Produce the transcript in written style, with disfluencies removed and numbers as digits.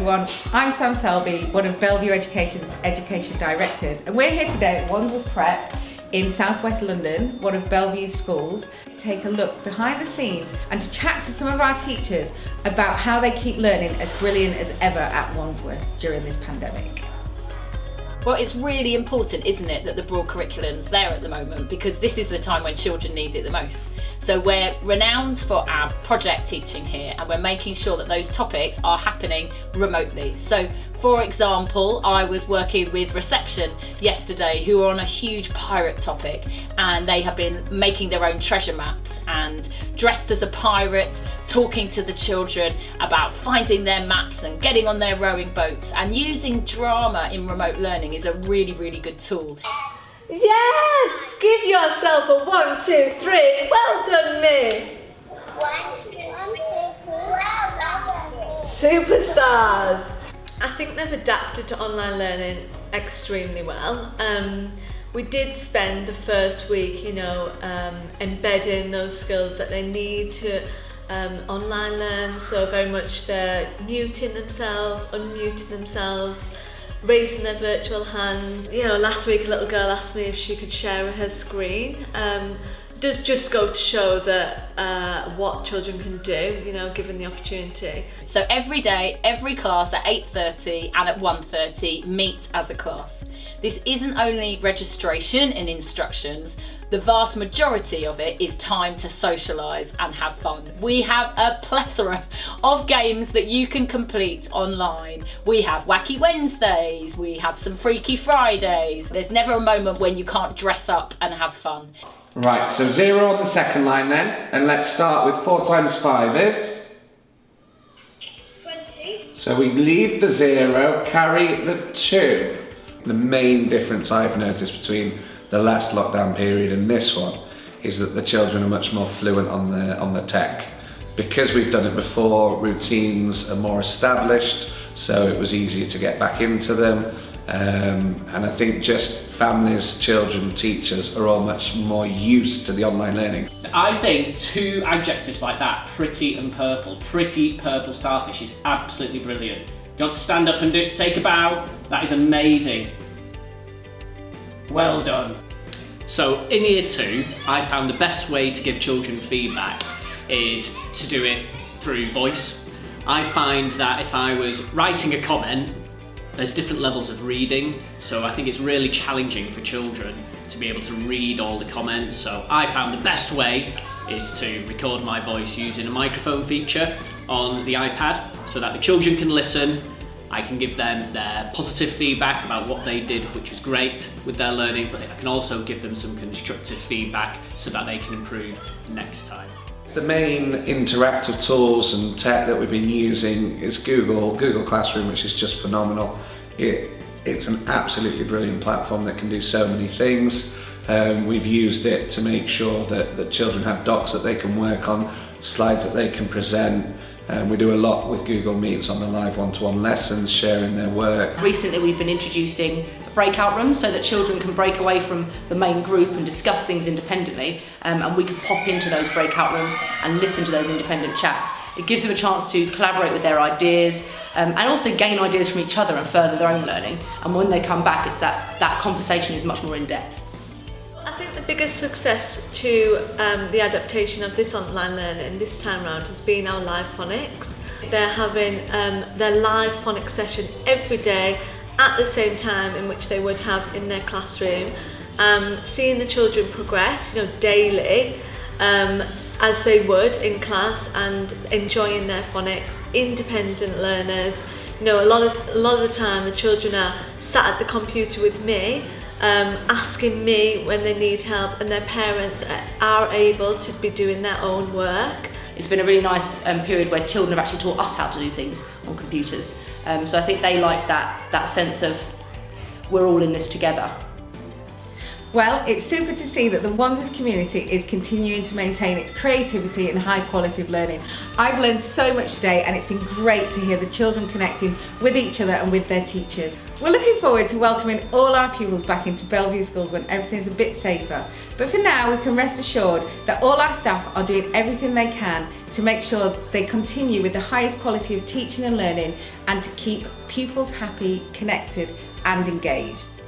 everyone. I'm Sam Selby, one of Bellevue Education's Education Directors, and we're here today at Wandsworth Prep in southwest London, one of Bellevue's schools, to take a look behind the scenes and to chat to some of our teachers about how they keep learning as brilliant as ever at Wandsworth during this pandemic. Well, it's really important, isn't it, that the broad curriculum's there at the moment, because this is the time when children need it the most. So we're renowned for our project teaching here, and we're making sure that those topics are happening remotely. So, for example, I was working with reception yesterday who are on a huge pirate topic, and they have been making their own treasure maps and dressed as a pirate, talking to the children about finding their maps and getting on their rowing boats, and using drama in remote learning is a really, really good tool. Yes! Give yourself a 1, 2, 3. Well done, me. 1, 2, 3. Well done. Superstars. I think they've adapted to online learning extremely well. We did spend the first week, embedding those skills that they need to online learn. So very much they're muting themselves, unmuting themselves, raising their virtual hand. Last week a little girl asked me if she could share her screen. Does just go to show that what children can do, given the opportunity. So every day, every class at 8:30 and at 1:30 meet as a class. This isn't only registration and instructions, the vast majority of it is time to socialise and have fun. We have a plethora of games that you can complete online. We have Wacky Wednesdays, we have some Freaky Fridays. There's never a moment when you can't dress up and have fun. Right, so 0 on the second line then, and let's start with 4 times 5 is? 20. So we leave the 0, carry the 2. The main difference I've noticed between the last lockdown period and this one is that the children are much more fluent on the tech. Because we've done it before, routines are more established, so it was easier to get back into them. And I think just families, children, teachers are all much more used to the online learning. I think 2 adjectives like that, pretty and purple, pretty purple starfish, is absolutely brilliant. You want to stand up and take a bow? That is amazing. Well done. So in year 2, I found the best way to give children feedback is to do it through voice. I find that if I was writing a comment, there's different levels of reading, so I think it's really challenging for children to be able to read all the comments. So I found the best way is to record my voice using a microphone feature on the iPad so that the children can listen. I can give them their positive feedback about what they did, which was great with their learning, but I can also give them some constructive feedback so that they can improve next time. The main interactive tools and tech that we've been using is Google Classroom, which is just phenomenal. It's an absolutely brilliant platform that can do so many things. We've used it to make sure that children have docs that they can work on, slides that they can present. We do a lot with Google Meets on the live one-to-one lessons, sharing their work. Recently we've been introducing a breakout room so that children can break away from the main group and discuss things independently, and we can pop into those breakout rooms and listen to those independent chats. It gives them a chance to collaborate with their ideas and also gain ideas from each other and further their own learning. And when they come back, it's that conversation is much more in-depth. I think the biggest success to the adaptation of this online learning this time round has been our live phonics. They're having their live phonics session every day at the same time in which they would have in their classroom, seeing the children progress, daily, as they would in class, and enjoying their phonics, independent learners. A lot of the time the children are sat at the computer with me, asking me when they need help, and their parents are able to be doing their own work. It's been a really nice period where children have actually taught us how to do things on computers. So I think they like that sense of we're all in this together. Well, it's super to see that the Wandsworth community is continuing to maintain its creativity and high quality of learning. I've learned so much today, and it's been great to hear the children connecting with each other and with their teachers. We're looking forward to welcoming all our pupils back into Bellevue schools when everything's a bit safer. But for now, we can rest assured that all our staff are doing everything they can to make sure they continue with the highest quality of teaching and learning, and to keep pupils happy, connected and engaged.